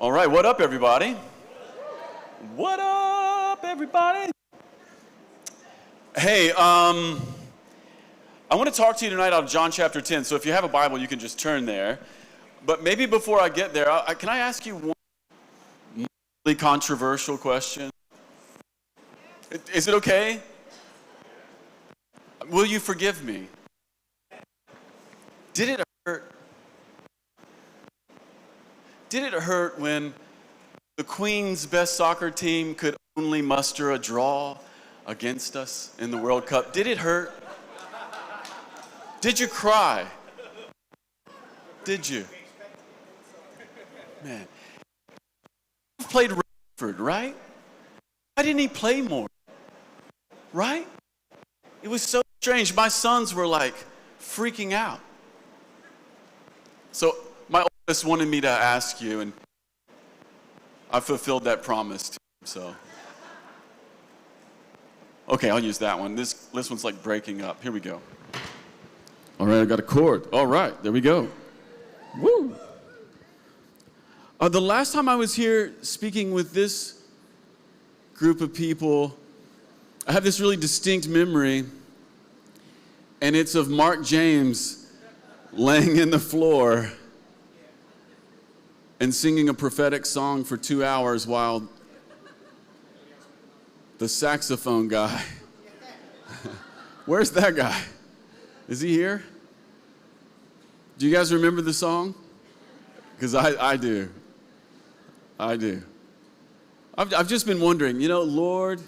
All right, what up, everybody? What up, everybody? Hey, I want to talk to you tonight out of John chapter 10. So if you have a Bible, you can just turn there. But maybe before I get there, can I ask you one really controversial question? Is it okay? Will you forgive me? Did it hurt? Did it hurt when the Queen's best soccer team could only muster a draw against us in the World Cup? Did it hurt? Did you cry? Did you? Man. He played Redford, right? Why didn't he play more? Right? It was so strange. My sons were like freaking out. So my oldest wanted me to ask you, and I fulfilled that promise to him, so. Okay, I'll use that one. This one's like breaking up. Here we go. All right, I got a chord. All right, there we go. Woo! The last time I was here speaking with this group of people, I have this really distinct memory, and it's of Mark James laying in the floor and singing a prophetic song for 2 hours while the saxophone guy, where's that guy? Is he here? Do you guys remember the song? Because I do. I do. I've just been wondering, Lord,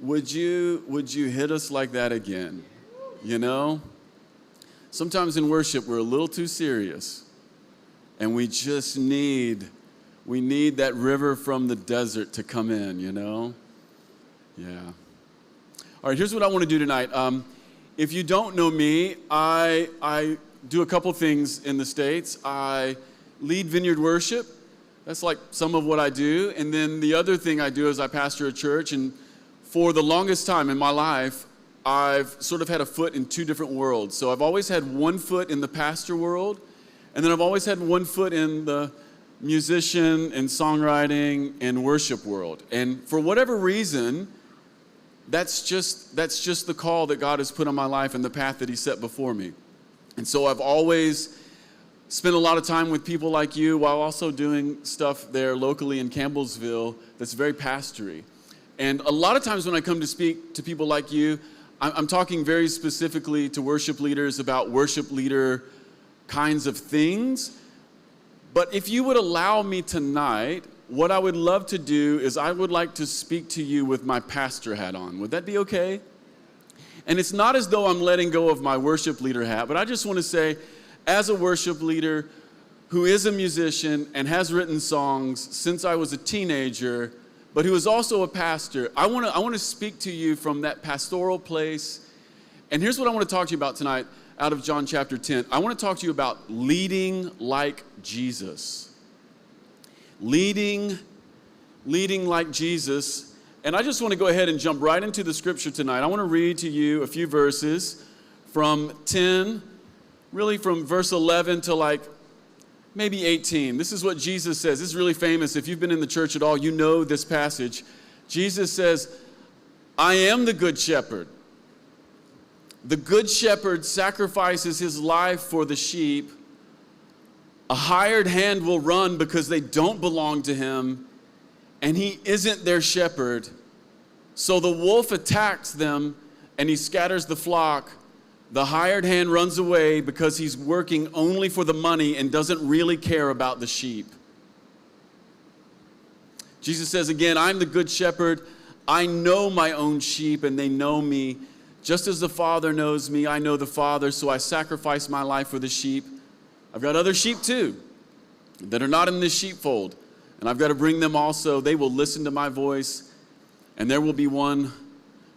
would you hit us like that again? Sometimes in worship we're a little too serious, and we just need that river from the desert to come in, Yeah. All right, here's what I want to do tonight. If you don't know me, I do a couple things in the States. I lead Vineyard worship. That's like some of what I do. And then the other thing I do is I pastor a church. And for the longest time in my life, I've sort of had a foot in two different worlds. So I've always had one foot in the pastor world, and then I've always had one foot in the musician and songwriting and worship world. And for whatever reason, that's just the call that God has put on my life and the path that He set before me. And so I've always spent a lot of time with people like you while also doing stuff there locally in Campbellsville that's very pastory. And a lot of times when I come to speak to people like you, I'm talking very specifically to worship leaders about worship leader kinds of things. But if you would allow me tonight, what I would love to do is I would like to speak to you with my pastor hat on. Would that be okay? And it's not as though I'm letting go of my worship leader hat, but I just want to say, as a worship leader who is a musician and has written songs since I was a teenager, but who is also a pastor, I want to speak to you from that pastoral place. And here's what I want to talk to you about tonight out of John chapter 10. I want to talk to you about leading like Jesus. Leading like Jesus. And I just want to go ahead and jump right into the scripture tonight. I want to read to you a few verses from 10, really from verse 11 to like maybe 18. This is what Jesus says. This is really famous. If you've been in the church at all, you know this passage. Jesus says, I am the good shepherd. The good shepherd sacrifices his life for the sheep. A hired hand will run because they don't belong to him, and he isn't their shepherd. So the wolf attacks them, and he scatters the flock. The hired hand runs away because he's working only for the money and doesn't really care about the sheep. Jesus says again, I'm the good shepherd. I know my own sheep, and they know me. Just as the Father knows me, I know the Father, so I sacrifice my life for the sheep. I've got other sheep too that are not in this sheepfold, and I've got to bring them also. They will listen to my voice, and there will be one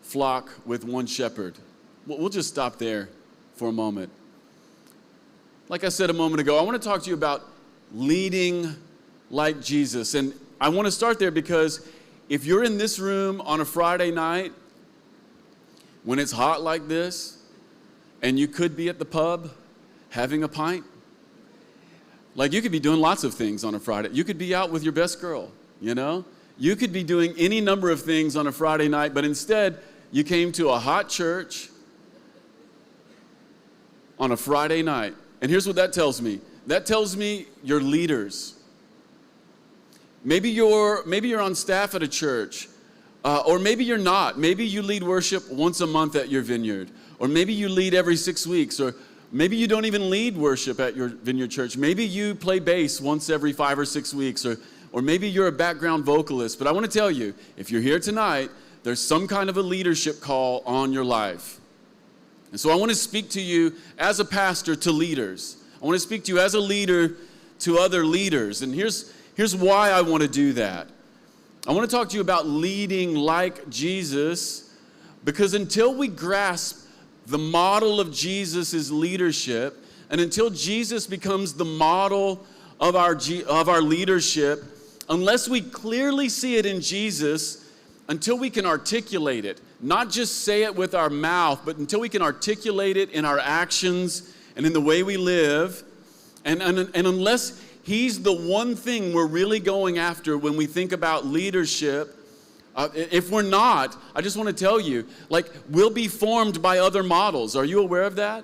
flock with one shepherd. We'll just stop there for a moment. Like I said a moment ago, I want to talk to you about leading like Jesus. And I want to start there because if you're in this room on a Friday night when it's hot like this, and you could be at the pub having a pint, Like you could be doing lots of things on a Friday. You could be out with your best girl, you know? You could be doing any number of things on a Friday night, but instead you came to a hot church on a Friday night. And here's what that tells me. That tells me you're leaders. Maybe you're on staff at a church, or maybe you're not. Maybe you lead worship once a month at your Vineyard, or maybe you lead every 6 weeks, or maybe you don't even lead worship at your Vineyard church. Maybe you play bass once every 5 or 6 weeks, or maybe you're a background vocalist. But I want to tell you, if you're here tonight, there's some kind of a leadership call on your life. And so I want to speak to you as a pastor to leaders. I want to speak to you as a leader to other leaders. And here's why I want to do that. I want to talk to you about leading like Jesus, because until we grasp the model of Jesus' leadership, and until Jesus becomes the model of our leadership, unless we clearly see it in Jesus, until we can articulate it, not just say it with our mouth, but until we can articulate it in our actions and in the way we live, and unless He's the one thing we're really going after when we think about leadership, if we're not, I just want to tell you, like, we'll be formed by other models. Are you aware of that?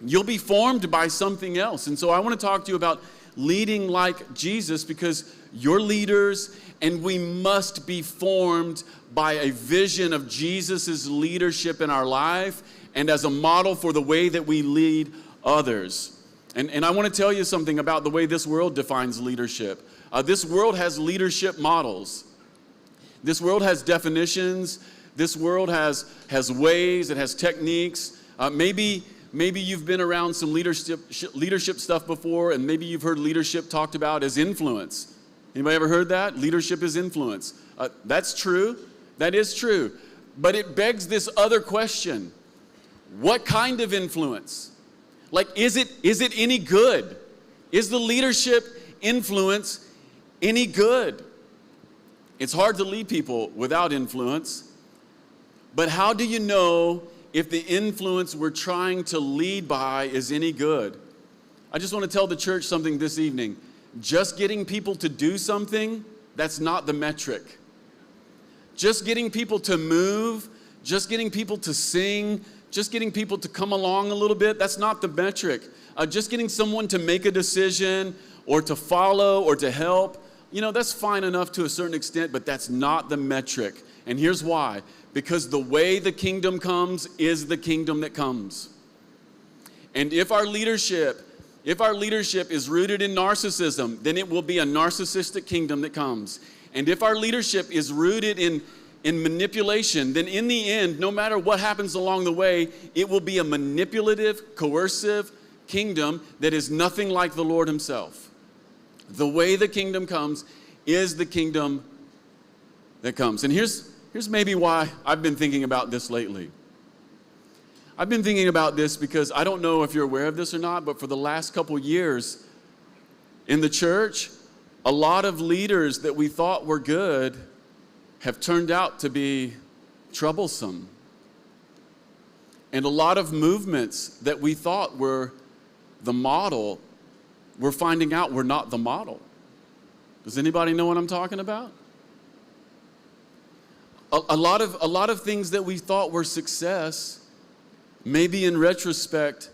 You'll be formed by something else. And so I want to talk to you about leading like Jesus, because you're leaders, and we must be formed by a vision of Jesus' leadership in our life and as a model for the way that we lead others. And I want to tell you something about the way this world defines leadership. This world has leadership models. This world has definitions. This world has ways. It has techniques. Maybe you've been around some leadership stuff before, and maybe you've heard leadership talked about as influence. Anybody ever heard that? Leadership is influence. That's true. That is true. But it begs this other question. What kind of influence? Like, is it any good? Is the leadership influence any good? It's hard to lead people without influence. But how do you know if the influence we're trying to lead by is any good? I just want to tell the church something this evening. Just getting people to do something, that's not the metric. Just getting people to move, just getting people to sing, just getting people to come along a little bit, that's not the metric. Just getting someone to make a decision or to follow or to help, that's fine enough to a certain extent, but that's not the metric. And here's why. Because the way the kingdom comes is the kingdom that comes. And if our leadership is rooted in narcissism, then it will be a narcissistic kingdom that comes. And if our leadership is rooted in manipulation, then in the end, no matter what happens along the way, it will be a manipulative, coercive kingdom that is nothing like the Lord Himself. The way the kingdom comes is the kingdom that comes. And here's maybe why I've been thinking about this lately. I've been thinking about this because I don't know if you're aware of this or not, but for the last couple years in the church, a lot of leaders that we thought were good have turned out to be troublesome. And a lot of movements that we thought were the model, we're finding out were not the model. Does anybody know what I'm talking about? A lot of things that we thought were success, maybe in retrospect,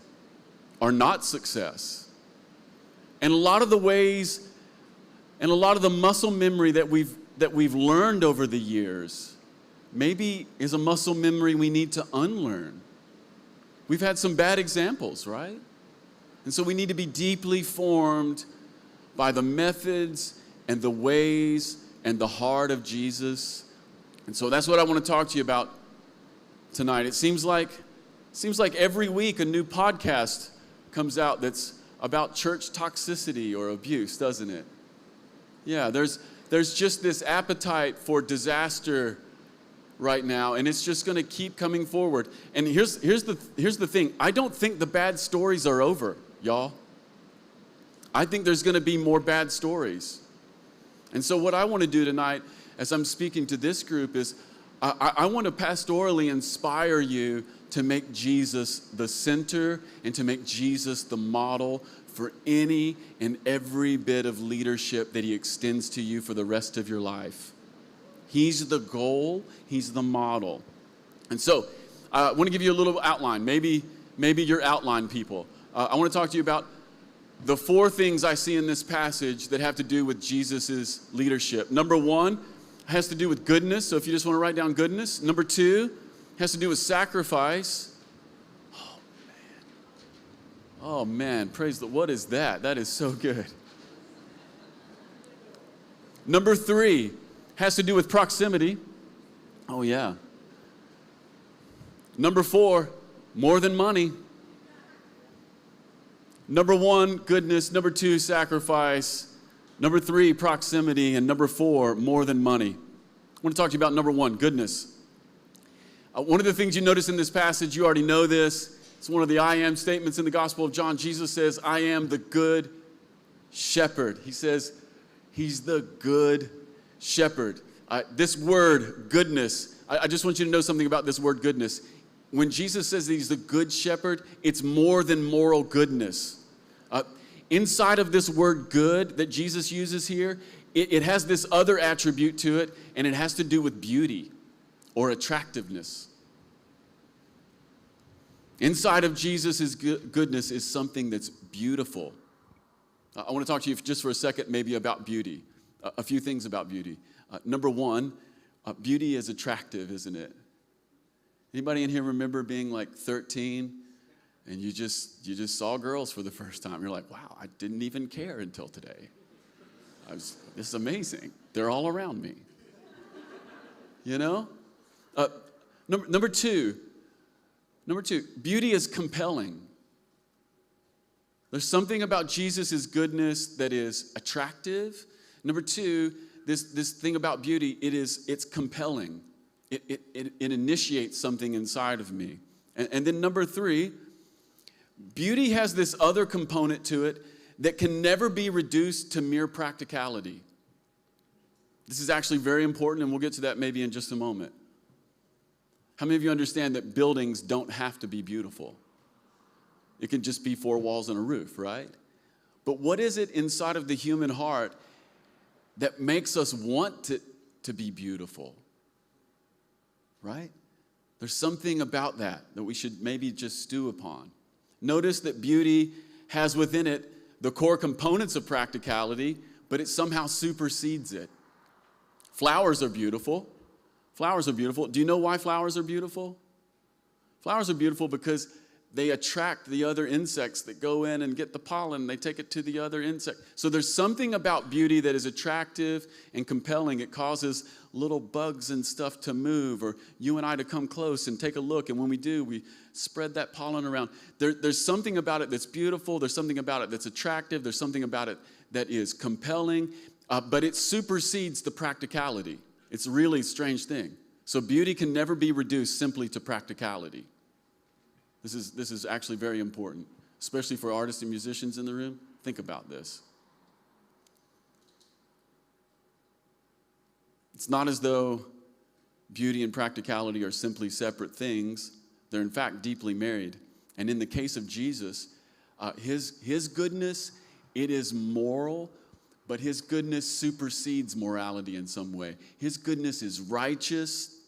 are not success. And a lot of the ways and a lot of the muscle memory that we've learned over the years maybe is a muscle memory we need to unlearn. We've had some bad examples, right? And so we need to be deeply formed by the methods and the ways and the heart of Jesus. And so that's what I want to talk to you about tonight. It seems like every week a new podcast comes out that's about church toxicity or abuse, doesn't it? Yeah, there's just this appetite for disaster right now, and it's just going to keep coming forward. And here's the thing. I don't think the bad stories are over, y'all. I think there's going to be more bad stories. And so what I want to do tonight, as I'm speaking to this group, is I want to pastorally inspire you to make Jesus the center and to make Jesus the model for any and every bit of leadership that he extends to you for the rest of your life. He's the goal. He's the model. And so I want to give you a little outline. Maybe you're outline people. I want to talk to you about the 4 things I see in this passage that have to do with Jesus' leadership. Number 1 has to do with goodness. So if you just want to write down goodness. Number 2 has to do with sacrifice. Oh man, praise the Lord. What is that? That is so good. Number 3 has to do with proximity. Oh yeah. Number 4, more than money. Number 1, goodness. Number 2, sacrifice. Number 3, proximity. And number 4, more than money. I want to talk to you about number 1, goodness. One of the things you notice in this passage, you already know this. It's one of the I am statements in the Gospel of John. Jesus says, I am the good shepherd. He says, he's the good shepherd. This word, goodness, I just want you to know something about this word, goodness. When Jesus says that he's the good shepherd, it's more than moral goodness. Inside of this word good that Jesus uses here, it has this other attribute to it, and it has to do with beauty or attractiveness. Inside of Jesus' goodness is something that's beautiful. I want to talk to you just for a second maybe about beauty. A few things about beauty. Number 1, beauty is attractive, isn't it? Anybody in here remember being like 13 and you just saw girls for the first time? You're like, wow, I didn't even care until today. This is amazing. They're all around me. You know? Number two, beauty is compelling. There's something about Jesus' goodness that is attractive. Number 2, this thing about beauty, it's compelling. It initiates something inside of me. And then number 3, beauty has this other component to it that can never be reduced to mere practicality. This is actually very important, and we'll get to that maybe in just a moment. How many of you understand that buildings don't have to be beautiful? It can just be 4 walls and a roof, right? But what is it inside of the human heart that makes us want to be beautiful? Right? There's something about that we should maybe just stew upon. Notice that beauty has within it the core components of practicality, but it somehow supersedes it. Flowers are beautiful. Flowers are beautiful. Do you know why flowers are beautiful? Flowers are beautiful because they attract the other insects that go in and get the pollen. They take it to the other insect. So there's something about beauty that is attractive and compelling. It causes little bugs and stuff to move, or you and I to come close and take a look. And when we do, we spread that pollen around. There's something about it that's beautiful. There's something about it that's attractive. There's something about it that is compelling, but it supersedes the practicality. It's a really strange thing. So beauty can never be reduced simply to practicality. This is actually very important, especially for artists and musicians in the room. Think about this. It's not as though beauty and practicality are simply separate things. They're in fact deeply married. And in the case of Jesus, his goodness, it is moral, but his goodness supersedes morality in some way. His goodness is righteous.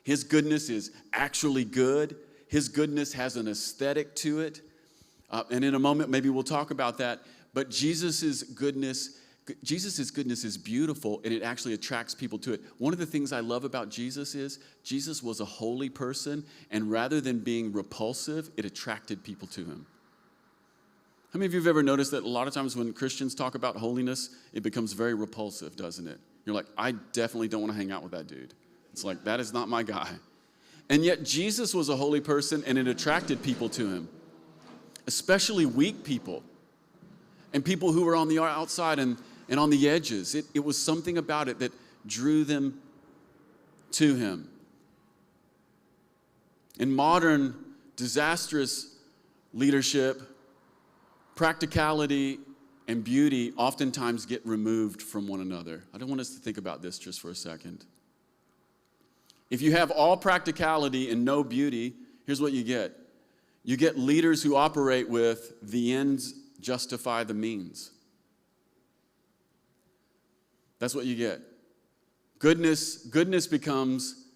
His goodness is actually good. His goodness has an aesthetic to it. And in a moment, maybe we'll talk about that. But Jesus' goodness is beautiful, and it actually attracts people to it. One of the things I love about Jesus is Jesus was a holy person, and rather than being repulsive, it attracted people to him. How many of you have ever noticed that a lot of times when Christians talk about holiness, it becomes very repulsive, doesn't it? You're like, I definitely don't want to hang out with that dude. It's like, that is not my guy. And yet Jesus was a holy person, and it attracted people to him, especially weak people and people who were on the outside and on the edges. It was something about it that drew them to him. In modern disastrous leadership, practicality and beauty oftentimes get removed from one another. I don't want us to think about this just for a second. If you have all practicality and no beauty, here's what you get. You get leaders who operate with the ends justify the means. That's what you get. Goodness becomes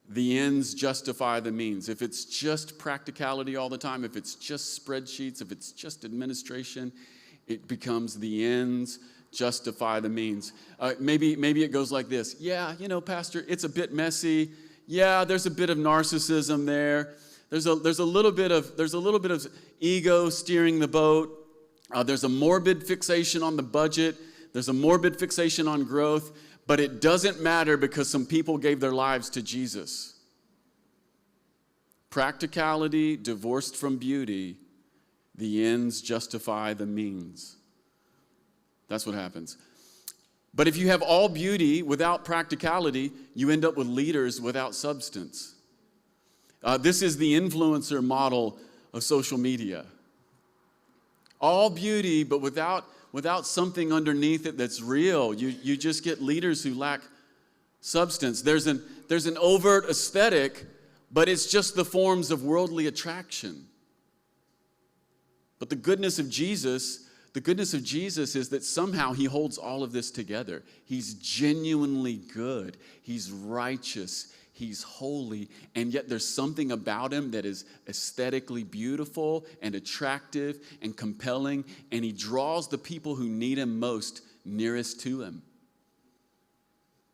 the ends justify the means. If it's just practicality all the time, if it's just spreadsheets, if it's just administration, it becomes the ends justify the means. Maybe it goes like this. Yeah, Pastor, it's a bit messy. Yeah, there's a bit of narcissism there. There's a little bit of ego steering the boat. There's a morbid fixation on the budget. There's a morbid fixation on growth. But it doesn't matter because some people gave their lives to Jesus. Practicality divorced from beauty, the ends justify the means. That's what happens. But if you have all beauty without practicality, you end up with leaders without substance. This is the influencer model of social media. All beauty, but without something underneath it that's real. You just get leaders who lack substance. There's an overt aesthetic, but it's just the forms of worldly attraction. But the goodness of Jesus is that somehow he holds all of this together. He's genuinely good. He's righteous. He's holy, and yet there's something about him that is aesthetically beautiful and attractive and compelling, and he draws the people who need him most nearest to him.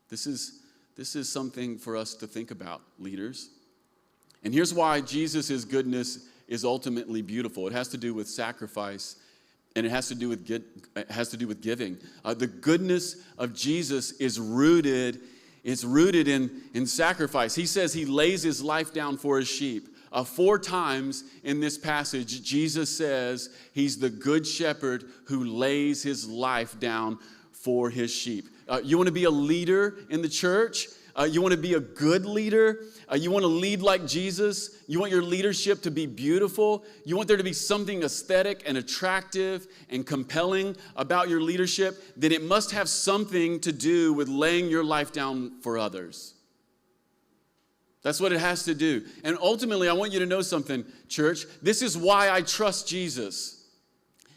This is something for us to think about, leaders. And here's why Jesus' goodness is ultimately beautiful. It has to do with sacrifice, and it has to do with giving. The goodness of Jesus is rooted in sacrifice. He says he lays his life down for his sheep. 4 times in this passage, Jesus says he's the good shepherd who lays his life down for his sheep. You want to be a leader in the church? You want to be a good leader? You want to lead like Jesus? You want your leadership to be beautiful? You want there to be something aesthetic and attractive and compelling about your leadership? Then it must have something to do with laying your life down for others. That's what it has to do. And ultimately, I want you to know something, church. This is why I trust Jesus.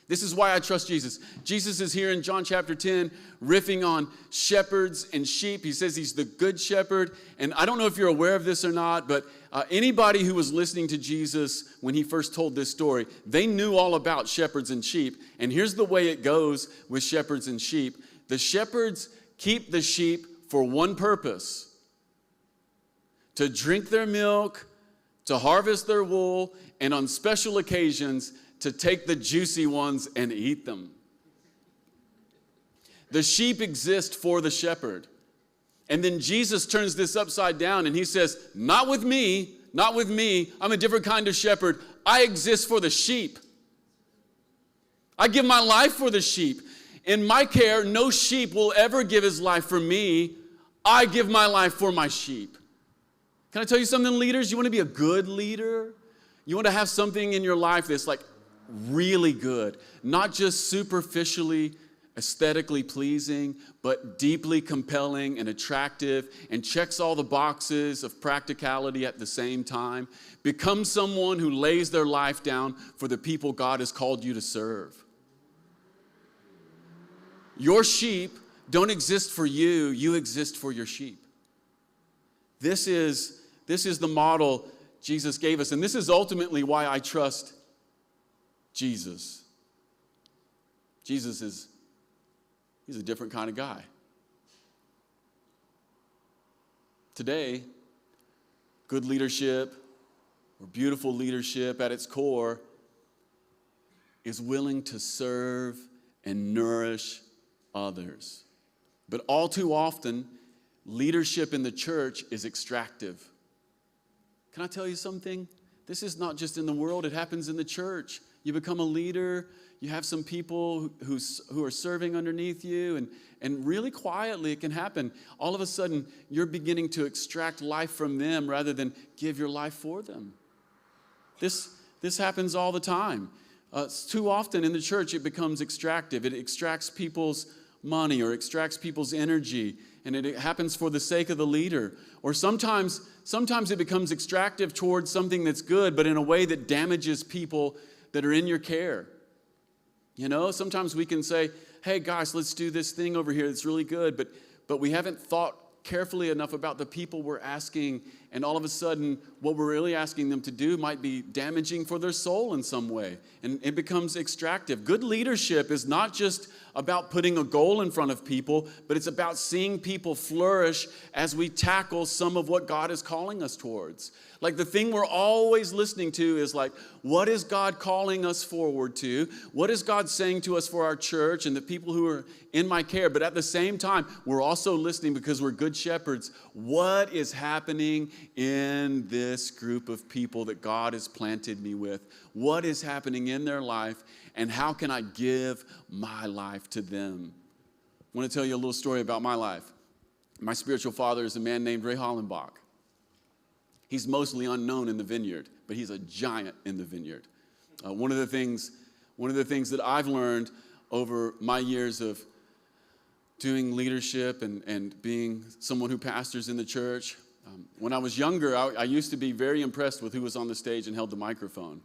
This is why I trust Jesus. Jesus is here in John chapter 10, riffing on shepherds and sheep. He says he's the good shepherd. And I don't know if you're aware of this or not, but anybody who was listening to Jesus when he first told this story, they knew all about shepherds and sheep. And here's the way it goes with shepherds and sheep. The shepherds keep the sheep for one purpose: to drink their milk, to harvest their wool, and on special occasions, to take the juicy ones and eat them. The sheep exist for the shepherd. And then Jesus turns this upside down and he says, not with me. I'm a different kind of shepherd. I exist for the sheep. I give my life for the sheep. In my care, no sheep will ever give his life for me. I give my life for my sheep. Can I tell you something, leaders? You want to be a good leader? You want to have something in your life that's like really good, not just superficially, aesthetically pleasing, but deeply compelling and attractive and checks all the boxes of practicality at the same time. Become someone who lays their life down for the people God has called you to serve. Your sheep don't exist for you, you exist for your sheep. This is the model Jesus gave us, and this is ultimately why I trust Jesus. He's a different kind of guy. Today, good leadership or beautiful leadership at its core is willing to serve and nourish others. But all too often, leadership in the church is extractive. Can I tell you something? This is not just in the world, it happens in the church. You become a leader, you have some people who are serving underneath you, and really quietly it can happen. All of a sudden, you're beginning to extract life from them rather than give your life for them. This happens all the time. Too often in the church, it becomes extractive. It extracts people's money or extracts people's energy, and it happens for the sake of the leader. Or sometimes it becomes extractive towards something that's good, but in a way that damages people that are in your care. You know, sometimes we can say, hey, guys, let's do this thing over here that's really good, but we haven't thought carefully enough about the people we're asking, and all of a sudden, what we're really asking them to do might be damaging for their soul in some way, and it becomes extractive. Good leadership is not just about putting a goal in front of people, but it's about seeing people flourish as we tackle some of what God is calling us towards. Like the thing we're always listening to is like, what is God calling us forward to? What is God saying to us for our church and the people who are in my care? But at the same time, we're also listening because we're good shepherds. What is happening in this group of people that God has planted me with? What is happening in their life? And how can I give my life to them? I want to tell you a little story about my life. My spiritual father is a man named Ray Hollenbach. He's mostly unknown in the Vineyard, but he's a giant in the Vineyard. One of the things that I've learned over my years of doing leadership and being someone who pastors in the church, when I was younger, I used to be very impressed with who was on the stage and held the microphone.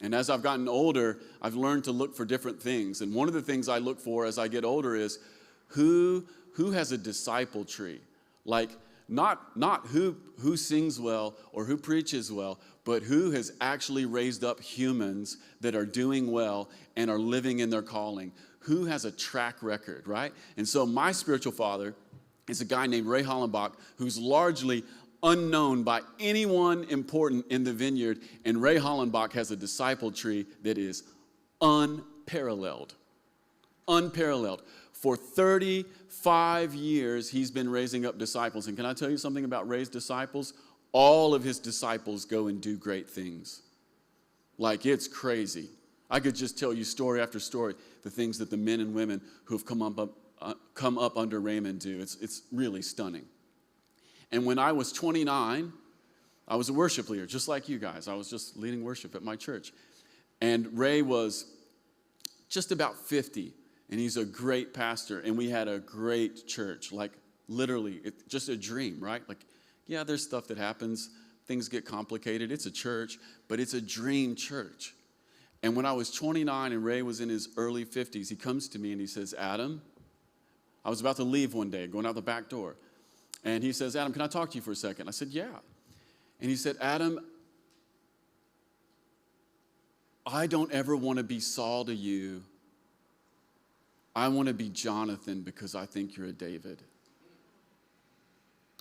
And as I've gotten older, I've learned to look for different things. And one of the things I look for as I get older is who has a disciple tree. Like, not who sings well or who preaches well, but who has actually raised up humans that are doing well and are living in their calling. Who has a track record, right? And so my spiritual father is a guy named Ray Hollenbach, who's largely unknown by anyone important in the Vineyard. And Ray Hollenbach has a disciple tree that is unparalleled. Unparalleled. For 35 years, he's been raising up disciples. And can I tell you something about Ray's disciples? All of his disciples go and do great things. Like, it's crazy. I could just tell you story after story, the things that the men and women who have come up under Raymond do. It's really stunning. And when I was 29, I was a worship leader, just like you guys. I was just leading worship at my church. And Ray was just about 50. And he's a great pastor, and we had a great church, like literally, just a dream, right? Like, yeah, there's stuff that happens, things get complicated, it's a church, but it's a dream church. And when I was 29 and Ray was in his early 50s, he comes to me and he says, Adam, I was about to leave one day, going out the back door, and he says, Adam, can I talk to you for a second? I said, yeah. And he said, Adam, I don't ever want to be Saul to you. I want to be Jonathan because I think you're a David.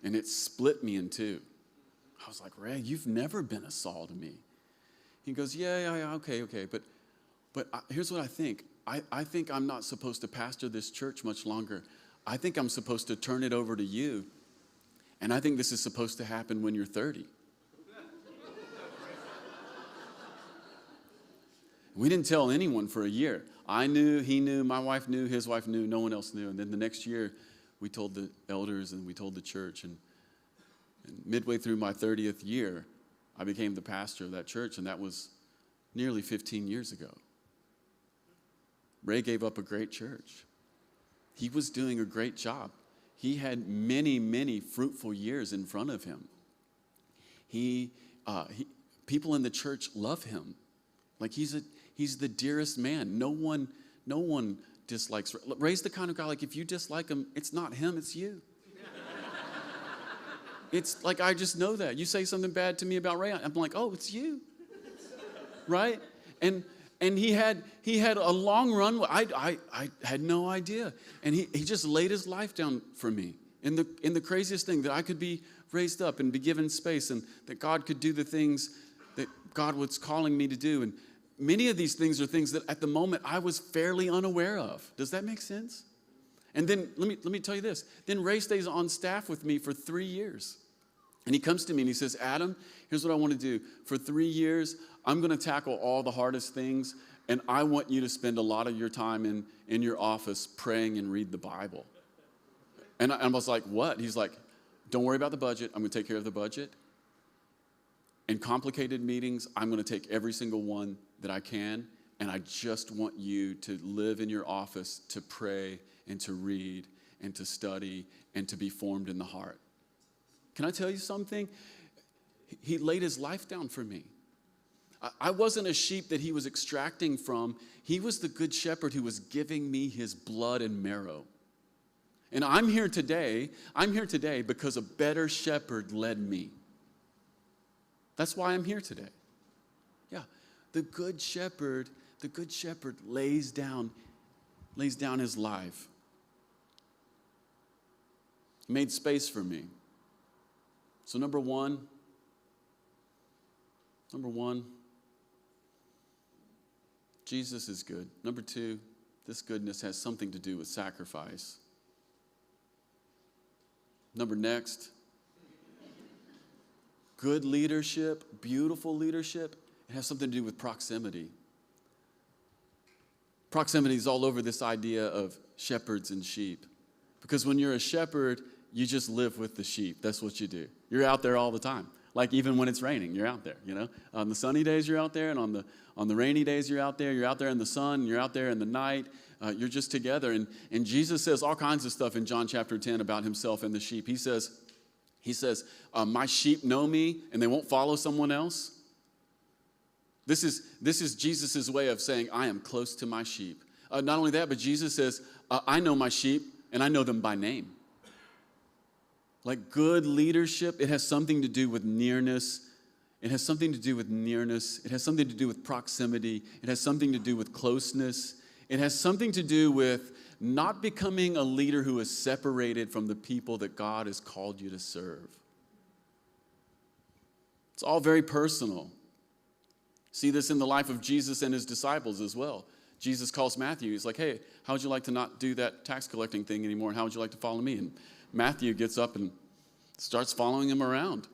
And it split me in two. I was like, Ray, you've never been a Saul to me. He goes, yeah, okay. But here's what I think. I think I'm not supposed to pastor this church much longer. I think I'm supposed to turn it over to you. And I think this is supposed to happen when you're 30. We didn't tell anyone for a year. I knew, he knew, my wife knew, his wife knew, no one else knew. And then the next year, we told the elders and we told the church. And midway through my 30th year, I became the pastor of that church, and that was nearly 15 years ago. Ray gave up a great church. He was doing a great job. He had many, many fruitful years in front of him. People in the church love him. Like, he's the dearest man. No one dislikes Ray. Ray's the kind of guy, like, if you dislike him, it's not him, it's you. It's like, I just know that. You say something bad to me about Ray, I'm like, oh, it's you. Right? And he had a long run. I had no idea. And he just laid his life down for me in the craziest thing, that I could be raised up and be given space, and that God could do the things that God was calling me to do. And many of these things are things that at the moment I was fairly unaware of. Does that make sense? And then let me tell you this. Then Ray stays on staff with me for 3 years. And he comes to me and he says, Adam, here's what I want to do. For 3 years, I'm going to tackle all the hardest things, and I want you to spend a lot of your time in your office praying and read the Bible. And I was like, what? He's like, don't worry about the budget. I'm going to take care of the budget. In complicated meetings, I'm going to take every single one that I can, and I just want you to live in your office to pray and to read and to study and to be formed in the heart. Can I tell you something? He laid his life down for me. I wasn't a sheep that he was extracting from. He was the good shepherd who was giving me his blood and marrow. And I'm here today because a better shepherd led me. That's why I'm here today. Yeah, the good shepherd lays down his life. He made space for me. So number one, Jesus is good. Number two, this goodness has something to do with sacrifice. Next, good leadership, beautiful leadership, it has something to do with proximity. Proximity is all over this idea of shepherds and sheep. Because when you're a shepherd, you just live with the sheep. That's what you do. You're out there all the time. Like even when it's raining, you're out there, you know. On the sunny days, you're out there, and on the rainy days, you're out there. You're out there in the sun, you're out there in the night. You're just together. And Jesus says all kinds of stuff in John chapter 10 about himself and the sheep. He says, my sheep know me, and they won't follow someone else. This is Jesus' way of saying, I am close to my sheep. Not only that, but Jesus says, I know my sheep, and I know them by name. Like good leadership, it has something to do with nearness. It has something to do with nearness. It has something to do with proximity. It has something to do with closeness. It has something to do with not becoming a leader who is separated from the people that God has called you to serve. It's all very personal. See this in the life of Jesus and his disciples as well. Jesus calls Matthew. He's like, hey, how would you like to not do that tax collecting thing anymore? And how would you like to follow me? And Matthew gets up and starts following him around.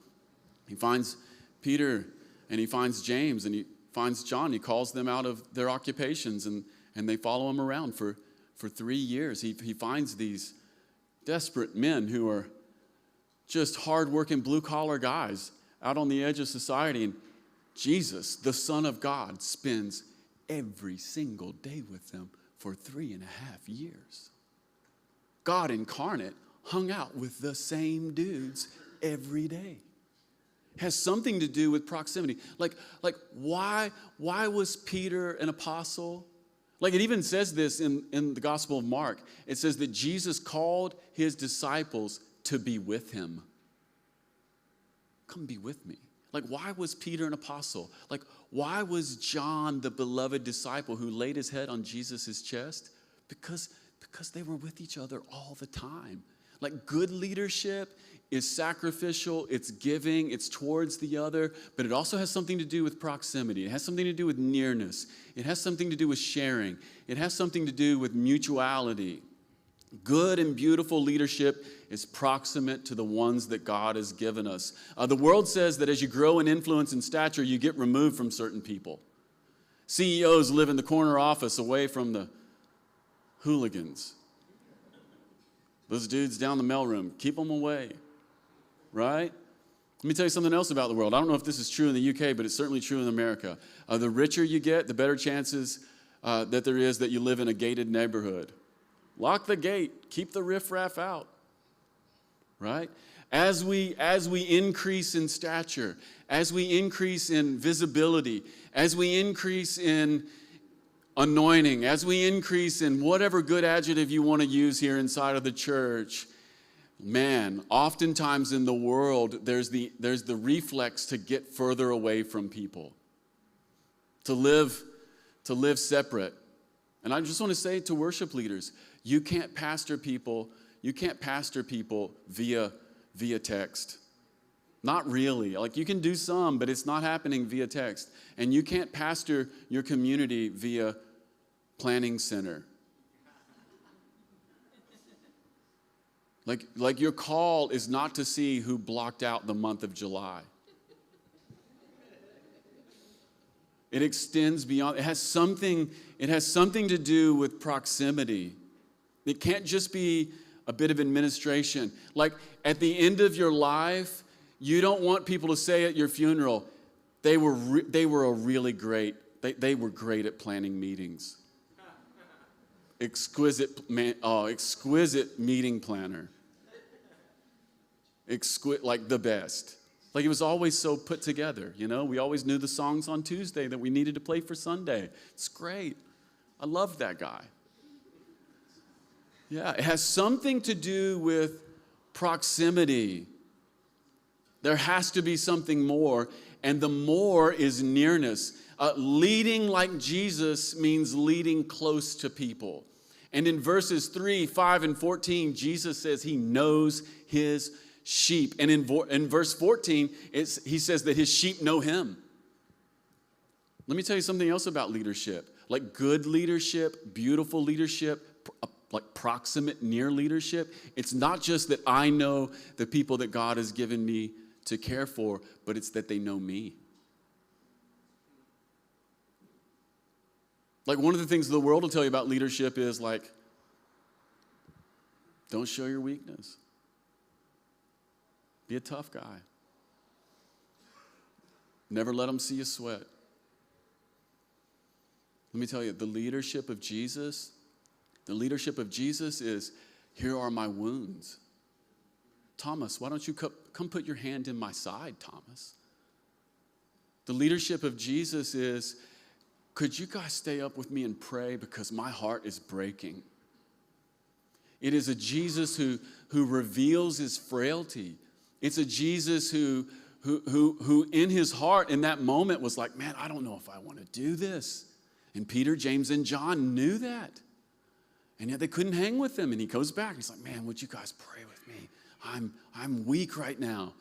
He finds Peter and he finds James and he finds John. He calls them out of their occupations and they follow him around for 3 years. He finds these desperate men who are just hardworking blue-collar guys out on the edge of society. And Jesus, the Son of God, spends every single day with them for 3.5 years. God incarnate hung out with the same dudes every day. Has something to do with proximity. Like why was Peter an apostle? Like it even says this in the Gospel of Mark. It says that Jesus called his disciples to be with him. Come be with me. Like why was Peter an apostle? Like why was John the beloved disciple who laid his head on Jesus' chest? Because they were with each other all the time. Like good leadership is sacrificial, it's giving, it's towards the other, but it also has something to do with proximity. It has something to do with nearness. It has something to do with sharing. It has something to do with mutuality. Good and beautiful leadership is proximate to the ones that God has given us. The world says that as you grow in influence and stature, you get removed from certain people. CEOs live in the corner office away from the hooligans. Those dudes down the mailroom, keep them away, right? Let me tell you something else about the world. I don't know if this is true in the UK, but it's certainly true in America. The richer you get, the better chances that there is that you live in a gated neighborhood. Lock the gate. Keep the riffraff out, right? As we increase in stature, as we increase in visibility, as we increase in anointing, as we increase in whatever good adjective you want to use here inside of the church, man, oftentimes in the world, there's the reflex to get further away from people, to live separate. And I just want to say to worship leaders, you can't pastor people via text. Not really. Like you can do some, but it's not happening via text. And you can't pastor your community via planning center. Like your call is not to see who blocked out the month of July. It extends beyond. It has something to do with proximity. It can't just be a bit of administration. Like at the end of your life, you don't want people to say at your funeral, they were great at planning meetings. Exquisite meeting planner. Like the best. Like it was always so put together, you know? We always knew the songs on Tuesday that we needed to play for Sunday. It's great. I love that guy. Yeah, it has something to do with proximity. There has to be something more, and the more is nearness. Leading like Jesus means leading close to people. And in verses 3, 5, and 14, Jesus says he knows his sheep. And in verse 14, he says that his sheep know him. Let me tell you something else about leadership. Like good leadership, beautiful leadership, like proximate, near leadership. It's not just that I know the people that God has given me to care for, but it's that they know me. Like one of the things the world will tell you about leadership is like, don't show your weakness. Be a tough guy. Never let them see you sweat. Let me tell you, the leadership of Jesus is, here are my wounds. Thomas, why don't you come put your hand in my side, Thomas? The leadership of Jesus is, could you guys stay up with me and pray because my heart is breaking? It is a Jesus who reveals his frailty. It's a Jesus who in his heart in that moment was like, man, I don't know if I want to do this. And Peter, James, and John knew that. And yet they couldn't hang with him. And he goes back. He's like, man, would you guys pray with me? I'm weak right now.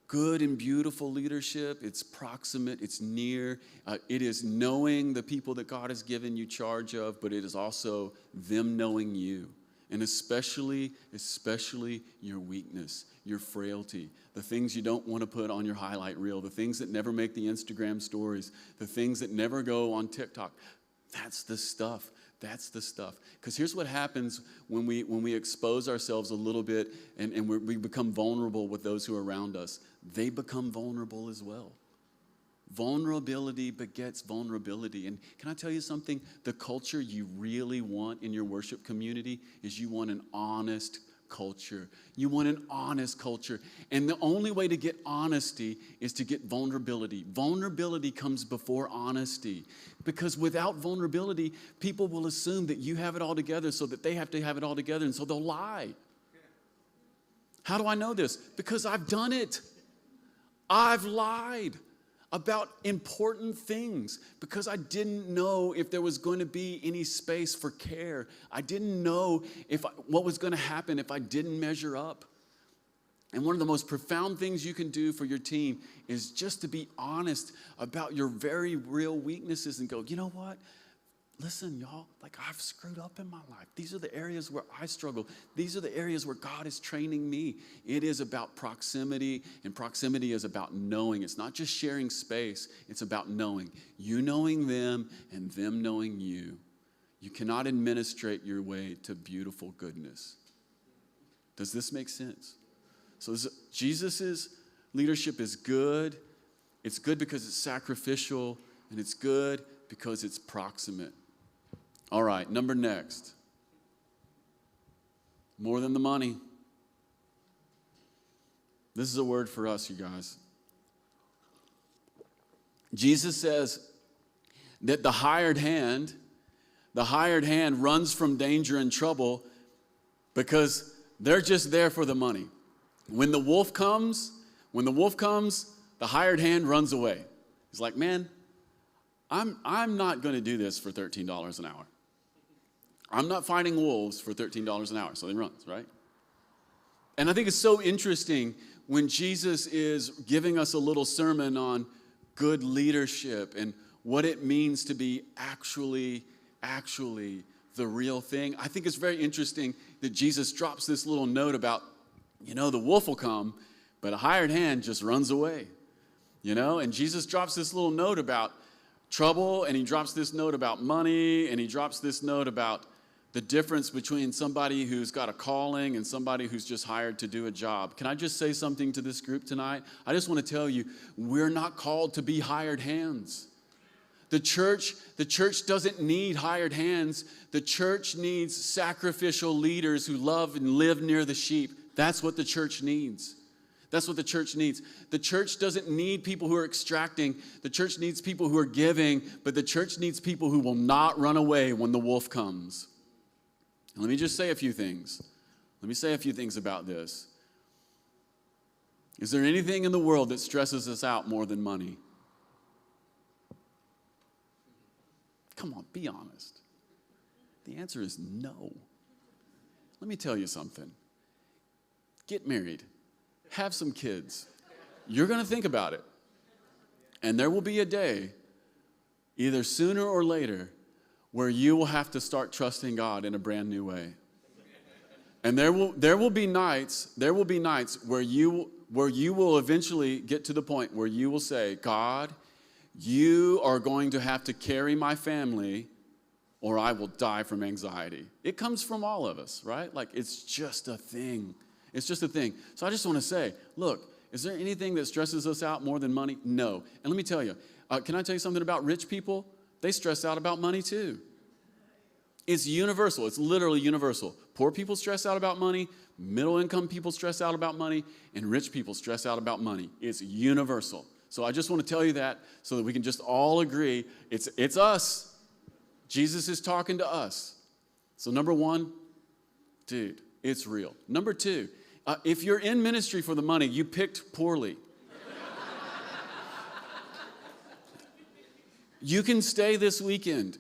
Good and beautiful leadership, it's proximate, it's near. It is knowing the people that God has given you charge of, but it is also them knowing you. And especially your weakness, your frailty, the things you don't want to put on your highlight reel, the things that never make the Instagram stories, the things that never go on TikTok. That's the stuff. That's the stuff. Because here's what happens when we expose ourselves a little bit and we become vulnerable with those who are around us. They become vulnerable as well. Vulnerability begets vulnerability. And can I tell you something? The culture you really want in your worship community is you want an honest culture. You want an honest culture. And the only way to get honesty is to get vulnerability. Vulnerability comes before honesty. Because without vulnerability, people will assume that you have it all together so that they have to have it all together, and so they'll lie. How do I know this? Because I've done it. I've lied about important things because I didn't know if there was going to be any space for care. I didn't know what was going to happen if I didn't measure up. And one of the most profound things you can do for your team is just to be honest about your very real weaknesses and go, you know what? Listen, y'all, like I've screwed up in my life. These are the areas where I struggle. These are the areas where God is training me. It is about proximity, and proximity is about knowing. It's not just sharing space. It's about knowing. You knowing them and them knowing you. You cannot administrate your way to beautiful goodness. Does this make sense? So Jesus' leadership is good. It's good because it's sacrificial, and it's good because it's proximate. All right, number next. More than the money. This is a word for us, you guys. Jesus says that the hired hand runs from danger and trouble because they're just there for the money. When the wolf comes, the hired hand runs away. He's like, man, I'm not going to do this for $13 an hour. I'm not fighting wolves for $13 an hour. So he runs, right? And I think it's so interesting when Jesus is giving us a little sermon on good leadership and what it means to be actually the real thing. I think it's very interesting that Jesus drops this little note about, the wolf will come, but a hired hand just runs away. And Jesus drops this little note about trouble, and he drops this note about money, and he drops this note about the difference between somebody who's got a calling and somebody who's just hired to do a job. Can I just say something to this group tonight? I just want to tell you, we're not called to be hired hands. The church doesn't need hired hands. The church needs sacrificial leaders who love and live near the sheep. That's what the church needs. That's what the church needs. The church doesn't need people who are extracting. The church needs people who are giving, but the church needs people who will not run away when the wolf comes. And let me just say a few things. Let me say a few things about this. Is there anything in the world that stresses us out more than money? Come on, be honest. The answer is no. Let me tell you something. Get married. Have some kids. You're going to think about it. And there will be a day, either sooner or later, where you will have to start trusting God in a brand new way. And there will be nights where you will eventually get to the point where you will say, God, you are going to have to carry my family or I will die from anxiety. It comes from all of us, right? Like, it's just a thing. It's just a thing. So I just want to say, look, is there anything that stresses us out more than money? No. And let me tell you, can I tell you something about rich people? They stress out about money too. It's universal. It's literally universal. Poor people stress out about money. Middle income people stress out about money. And rich people stress out about money. It's universal. So I just want to tell you that so that we can just all agree it's us. Jesus is talking to us. So number one, dude, it's real. Number two, if you're in ministry for the money, you picked poorly. You can stay this weekend.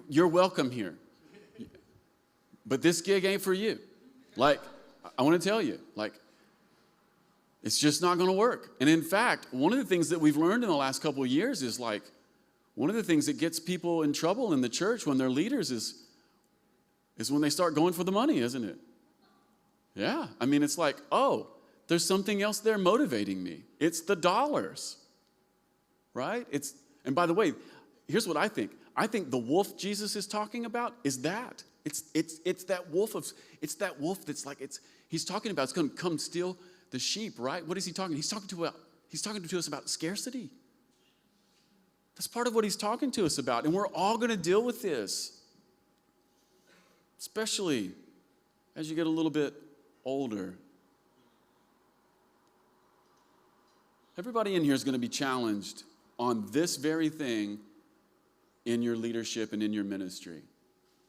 You're welcome here. But this gig ain't for you. Like, I want to tell you, like, it's just not going to work. And in fact, one of the things that we've learned in the last couple of years is like, one of the things that gets people in trouble in the church when they're leaders is when they start going for the money, isn't it? Yeah. I mean, it's like, oh, there's something else there motivating me. It's the dollars, right? And by the way, here's what I think. I think the wolf Jesus is talking about is that. It's that wolf that's like, he's talking about it's going to come steal the sheep, right? What is he talking? He's talking to us about scarcity. That's part of what he's talking to us about. And we're all going to deal with this. Especially as you get a little bit older. Everybody in here is going to be challenged on this very thing in your leadership and in your ministry.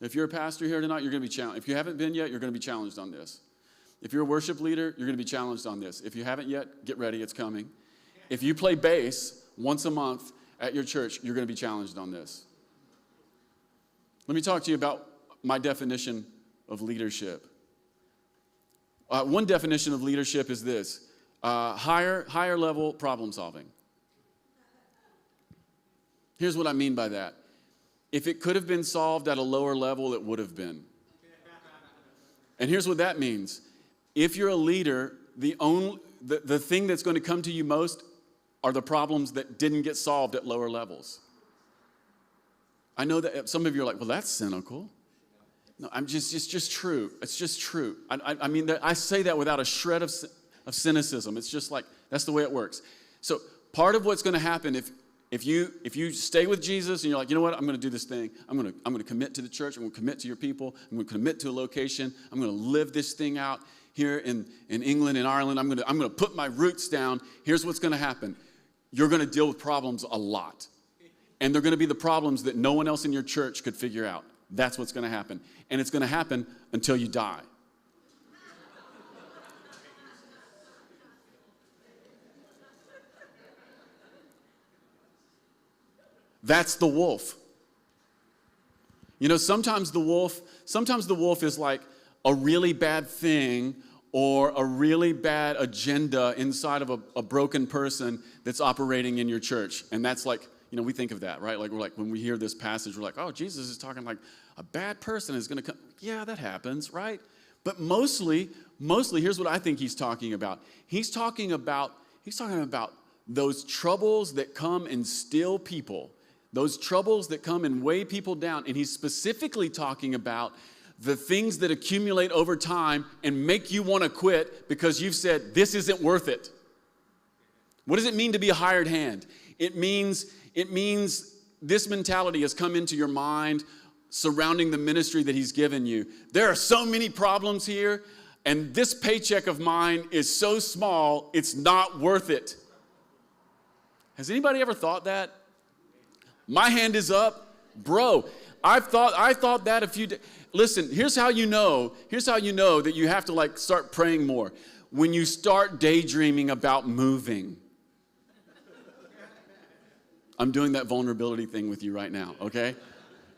If you're a pastor here tonight, you're going to be challenged. If you haven't been yet, you're going to be challenged on this. If you're a worship leader, you're going to be challenged on this. If you haven't yet, get ready, it's coming. If you play bass once a month at your church, you're going to be challenged on this. Let me talk to you about my definition of leadership. One definition of leadership is this, higher level problem solving. Here's what I mean by that. If it could have been solved at a lower level, it would have been. And here's what that means. If you're a leader, the thing that's going to come to you most are the problems that didn't get solved at lower levels. I know that some of you are like, well, that's cynical. No, it's just true. It's just true. I mean, I say that without a shred of cynicism. It's just like, that's the way it works. So part of what's going to happen if you stay with Jesus and you're like, you know what, I'm going to do this thing. I'm going to commit to the church. I'm going to commit to your people. I'm going to commit to a location. I'm going to live this thing out here in England and Ireland. I'm going to put my roots down. Here's what's going to happen. You're going to deal with problems a lot. And they're going to be the problems that no one else in your church could figure out. That's what's going to happen. And it's going to happen until you die. That's the wolf. You know, sometimes the wolf is like a really bad thing or a really bad agenda inside of a broken person that's operating in your church. And that's like, you know, we think of that, right? Like we're like, when we hear this passage, we're like, oh, Jesus is talking like a bad person is going to come. Yeah, that happens, right? But mostly, here's what I think he's talking about. He's talking about those troubles that come and steal people, those troubles that come and weigh people down. And he's specifically talking about the things that accumulate over time and make you want to quit because you've said, this isn't worth it. What does it mean to be a hired hand? It means this mentality has come into your mind surrounding the ministry that he's given you. There are so many problems here. and this paycheck of mine is so small, it's not worth it. Has anybody ever thought that? My hand is up. Bro, I thought that a few days. Listen, here's how you know that you have to start praying more. When you start daydreaming about moving. I'm doing that vulnerability thing with you right now, okay?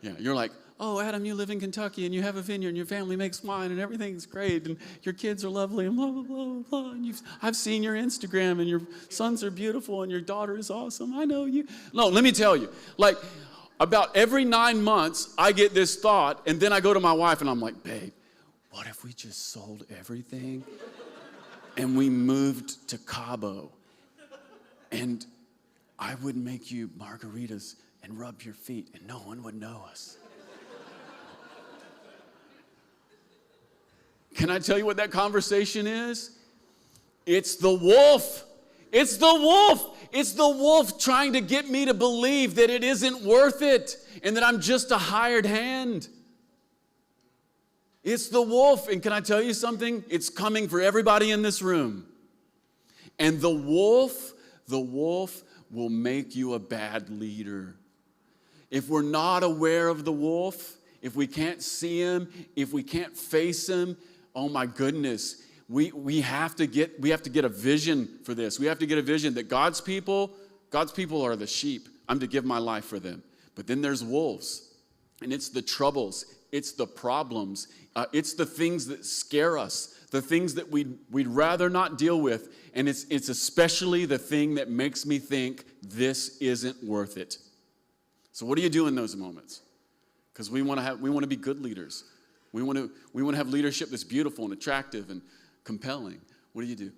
Yeah, you're like, oh, Adam, you live in Kentucky and you have a vineyard and your family makes wine and everything's great and your kids are lovely and blah, blah, blah, blah, blah. And I've seen your Instagram and your sons are beautiful and your daughter is awesome. I know you. No, let me tell you, about every 9 months, I get this thought and then I go to my wife and I'm like, babe, what if we just sold everything and we moved to Cabo and I would make you margaritas and rub your feet and no one would know us. Can I tell you what that conversation is? It's the wolf. It's the wolf. It's the wolf trying to get me to believe that it isn't worth it and that I'm just a hired hand. It's the wolf. And can I tell you something? It's coming for everybody in this room. And the wolf will make you a bad leader. If we're not aware of the wolf, if we can't see him, if we can't face him, oh my goodness, we have to get a vision for this. We have to get a vision that God's people are the sheep. I'm to give my life for them. But then there's wolves, and it's the troubles, it's the problems, it's the things that scare us, the things that we'd rather not deal with, and it's especially the thing that makes me think this isn't worth it. So what do you do in those moments? Because we want to be good leaders. We want to have leadership that's beautiful and attractive and compelling. What do?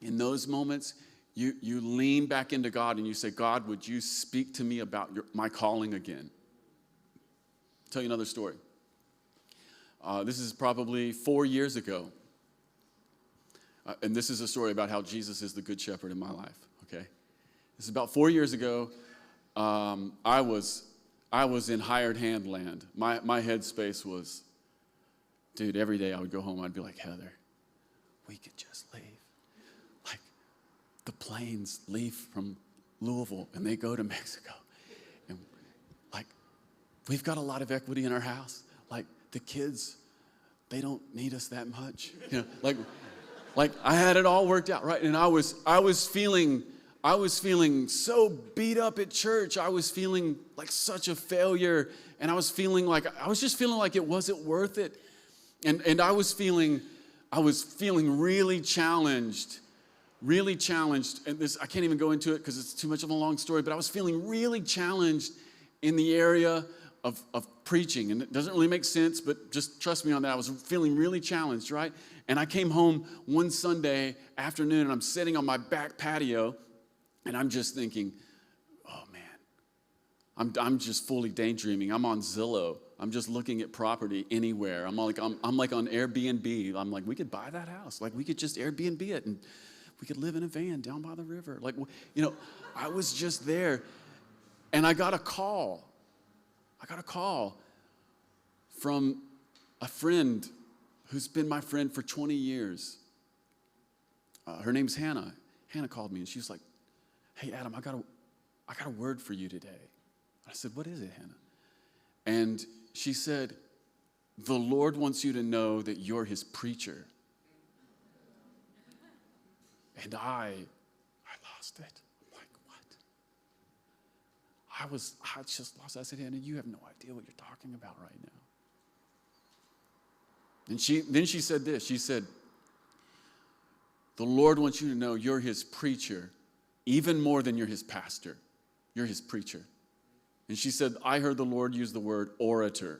In those moments, you lean back into God and you say, God, would you speak to me about my calling again? I'll tell you another story. This is probably 4 years ago. And this is a story about how Jesus is the good shepherd in my life, okay? This is about 4 years ago. I was in hired hand land. My headspace was, dude, every day I would go home, I'd be like, Heather, we could just leave. Like, the planes leave from Louisville and they go to Mexico. And, we've got a lot of equity in our house. The kids, they don't need us that much. You know, I had it all worked out, right? And I was feeling so beat up at church. I was feeling like such a failure. And I was just feeling like it wasn't worth it. And I was feeling really challenged. And this, I can't even go into it because it's too much of a long story, but I was feeling really challenged in the area of preaching. And it doesn't really make sense, but just trust me on that. I was feeling really challenged, right? And I came home one Sunday afternoon and I'm sitting on my back patio and I'm just thinking, oh man, I'm just fully daydreaming. I'm on Zillow. I'm just looking at property anywhere. I'm like on Airbnb. I'm like, we could buy that house. We could just Airbnb it and we could live in a van down by the river. I was just there and I got a call. From a friend who's been my friend for 20 years. Her name's Hannah. Hannah called me and she was like, hey, Adam, I got a word for you today. I said, what is it, Hannah? And she said, the Lord wants you to know that you're his preacher. And I lost it. I'm like, what? I just lost it. I said, Hannah, you have no idea what you're talking about right now. And then she said this. She said, the Lord wants you to know you're his preacher, even more than you're his pastor. You're his preacher. And she said, I heard the Lord use the word orator,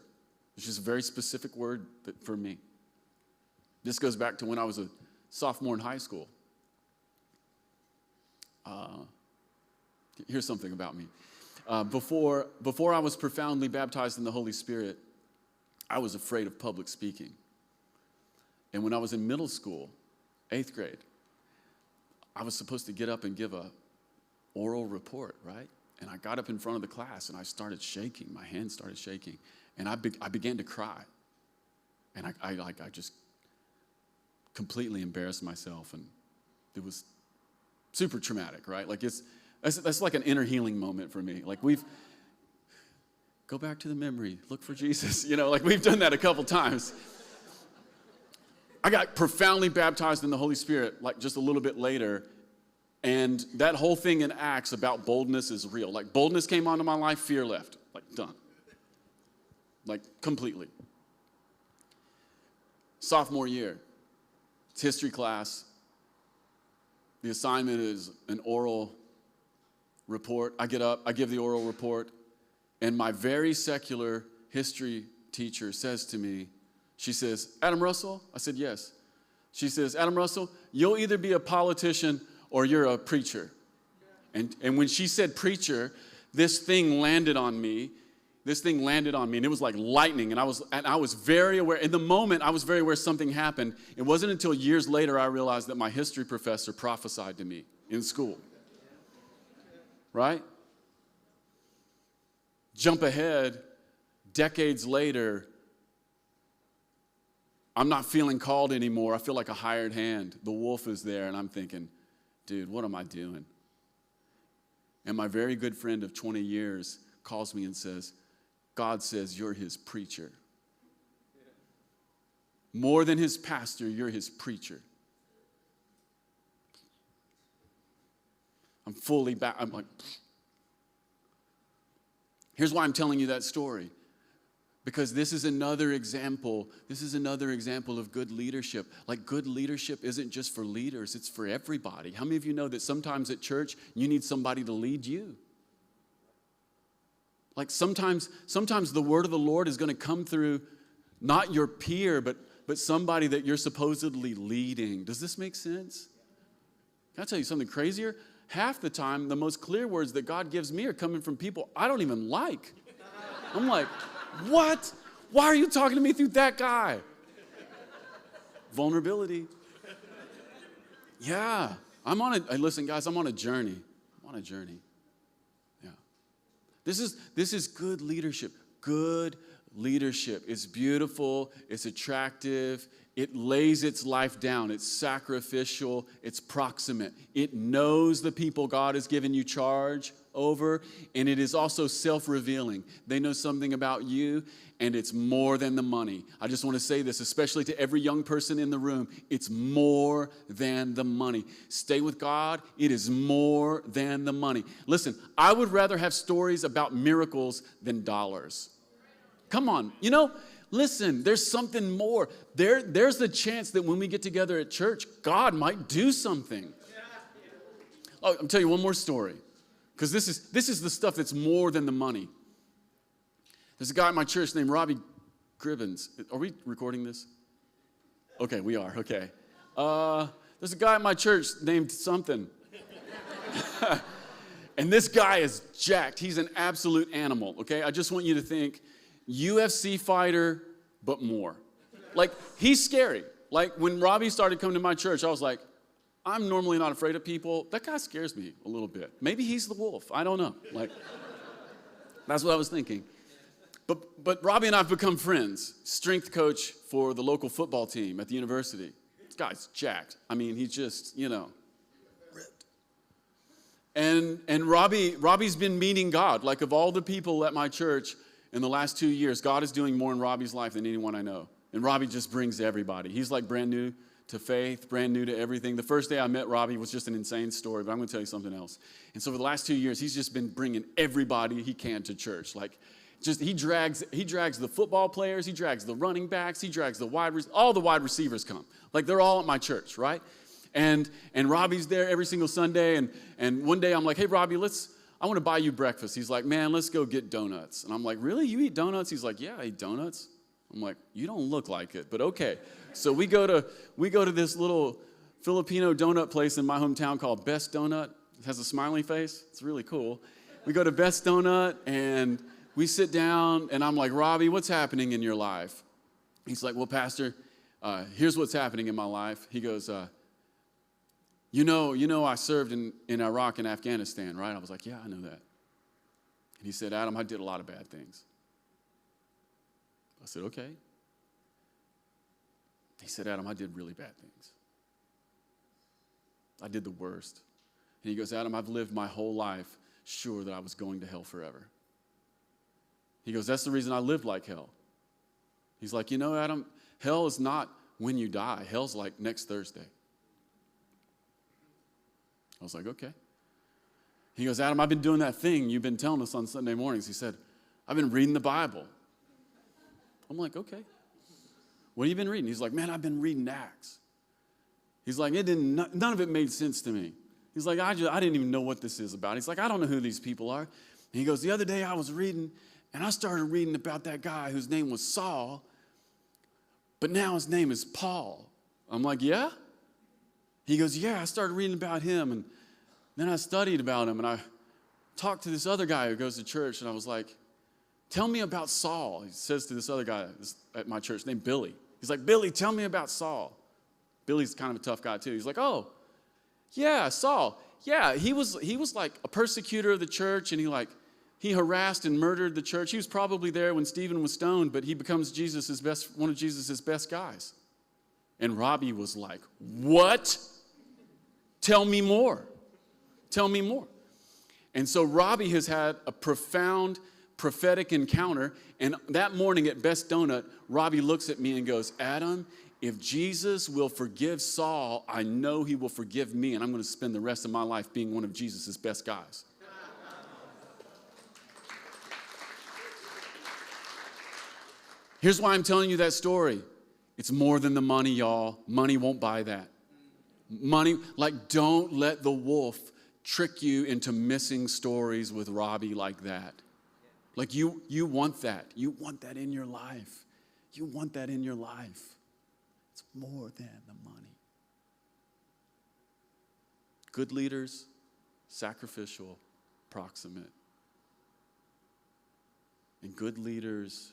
which is a very specific word for me. This goes back to when I was a sophomore in high school. Here's something about me. Before I was profoundly baptized in the Holy Spirit, I was afraid of public speaking. And when I was in middle school, 8th grade, I was supposed to get up and give a oral report, right? And I got up in front of the class and I started shaking. My hands started shaking. And I began to cry. And completely embarrassed myself, and it was super traumatic, right? Like that's like an inner healing moment for me. Like go back to the memory, look for Jesus. Like we've done that a couple times. I got profoundly baptized in the Holy Spirit like just a little bit later, and that whole thing in Acts about boldness is real. Like boldness came onto my life, fear left. Like done. Like completely. Sophomore year, it's history class. The assignment is an oral report. I get up, I give the oral report, and my very secular history teacher says to me, she says, Adam Russell? I said, yes. She says, Adam Russell, you'll either be a politician or you're a preacher. And when she said preacher, this thing landed on me. And it was like lightning. And I was very aware. In the moment, I was very aware something happened. It wasn't until years later I realized that my history professor prophesied to me in school. Right? Jump ahead, decades later, I'm not feeling called anymore. I feel like a hired hand. The wolf is there, and I'm thinking, dude, what am I doing? And my very good friend of 20 years calls me and says, God says you're his preacher. More than his pastor, you're his preacher. I'm fully back. I'm like, here's why I'm telling you that story. Because this is another example of good leadership. Like good leadership isn't just for leaders, it's for everybody. How many of you know that sometimes at church you need somebody to lead you? Like sometimes the word of the Lord is going to come through not your peer, but somebody that you're supposedly leading. Does this make sense? Can I tell you something crazier? Half the time, the most clear words that God gives me are coming from people I don't even like. I'm like, what? Why are you talking to me through that guy? Vulnerability. Yeah. Listen, guys, I'm on a journey. Yeah. This is good leadership. Good leadership. It's beautiful. It's attractive. It lays its life down. It's sacrificial. It's proximate. It knows the people God has given you charge over, and it is also self-revealing. They know something about you, and it's more than the money. I just want to say this, especially to every young person in the room. It's more than the money. Stay with God. It is more than the money. Listen, I would rather have stories about miracles than dollars. Come on. Listen, there's something more. There's the chance that when we get together at church, God might do something. Oh, I'll tell you one more story. Because this is the stuff that's more than the money. There's a guy at my church named Robbie Gribbins. Are we recording this? Okay, we are. Okay. There's a guy at my church named something. And this guy is jacked. He's an absolute animal, okay? I just want you to think UFC fighter, but more. Like, he's scary. Like, when Robbie started coming to my church, I was like, I'm normally not afraid of people. That guy scares me a little bit. Maybe he's the wolf. I don't know. Like, that's what I was thinking. But Robbie and I have become friends. Strength coach for the local football team at the university. This guy's jacked. I mean, he's just, ripped. And Robbie's been meeting God. Like, of all the people at my church in the last 2 years, God is doing more in Robbie's life than anyone I know. And Robbie just brings everybody. He's like brand new to faith, brand new to everything. The first day I met Robbie was just an insane story, but I'm going to tell you something else. And so for the last 2 years, he's just been bringing everybody he can to church. Like, just he drags the football players, he drags the running backs, he drags all the wide receivers come. Like, they're all at my church, right? And Robbie's there every single Sunday. And one day I'm like, hey, Robbie, I want to buy you breakfast. He's like, man, let's go get donuts. And I'm like, really? You eat donuts? He's like, yeah, I eat donuts. I'm like, you don't look like it, but okay. So we go to this little Filipino donut place in my hometown called Best Donut. It has a smiley face. It's really cool. We go to Best Donut, and we sit down, and I'm like, Robbie, what's happening in your life? He's like, well, Pastor, here's what's happening in my life. He goes, you know, I served in Iraq and Afghanistan, right? I was like, yeah, I know that. And he said, Adam, I did a lot of bad things. I said, okay. He said, Adam, I did really bad things. I did the worst. And he goes, Adam, I've lived my whole life sure that I was going to hell forever. He goes, that's the reason I lived like hell. He's like, you know, Adam, hell is not when you die. Hell's like next Thursday. I was like, okay. He goes, Adam, I've been doing that thing you've been telling us on Sunday mornings. He said, I've been reading the Bible. I'm like, okay. What have you been reading? He's like, man, I've been reading Acts. He's like, none of it made sense to me. He's like, I didn't even know what this is about. He's like, I don't know who these people are. And he goes, the other day I was reading, and I started reading about that guy whose name was Saul, but now his name is Paul. I'm like, yeah? He goes, yeah, I started reading about him, and then I studied about him, and I talked to this other guy who goes to church, and I was like, tell me about Saul. He says to this other guy at my church named Billy. He's like, Billy, tell me about Saul. Billy's kind of a tough guy too. He's like, oh, yeah, Saul. Yeah, he was like a persecutor of the church, and he harassed and murdered the church. He was probably there when Stephen was stoned, but he becomes one of Jesus' best guys. And Robbie was like, what? Tell me more. Tell me more. And so Robbie has had a profound prophetic encounter, and that morning at Best Donut, Robbie looks at me and goes, Adam, if Jesus will forgive Saul, I know he will forgive me, and I'm going to spend the rest of my life being one of Jesus' best guys. Here's why I'm telling you that story. It's more than the money, y'all. Money won't buy that. Money, don't let the wolf trick you into missing stories with Robbie like that. You want that. You want that in your life. You want that in your life. It's more than the money. Good leaders, sacrificial, proximate. And good leaders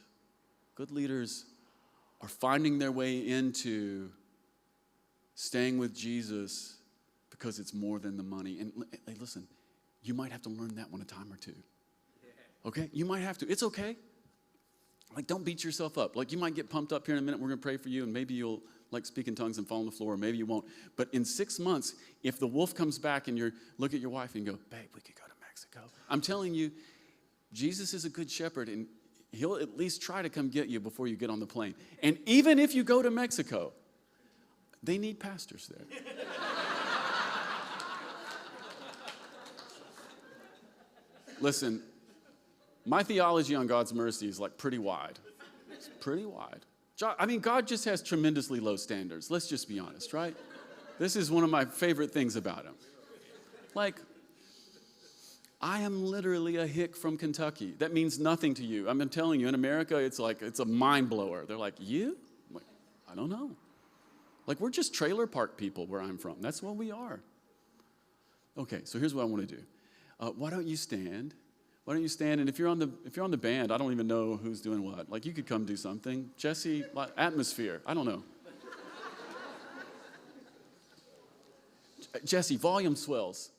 are finding their way into staying with Jesus because it's more than the money. And hey, listen, you might have to learn that one a time or two. Okay? You might have to. It's okay. Don't beat yourself up. You might get pumped up here in a minute. We're going to pray for you, and maybe you'll speak in tongues and fall on the floor, or maybe you won't. But in 6 months, if the wolf comes back and you look at your wife and go, babe, we could go to Mexico. I'm telling you, Jesus is a good shepherd, and he'll at least try to come get you before you get on the plane. And even if you go to Mexico, they need pastors there. Listen, my theology on God's mercy is pretty wide. It's pretty wide. God just has tremendously low standards. Let's just be honest, right? This is one of my favorite things about him. I am literally a hick from Kentucky. That means nothing to you. I'm telling you, in America, it's a mind blower. They're like, you? I'm like, I don't know. We're just trailer park people where I'm from. That's what we are. Okay, so here's what I want to do. Why don't you stand? Why don't you stand? And if you're on the band, I don't even know who's doing what. You could come do something. Jesse, atmosphere. I don't know. Jesse, volume swells.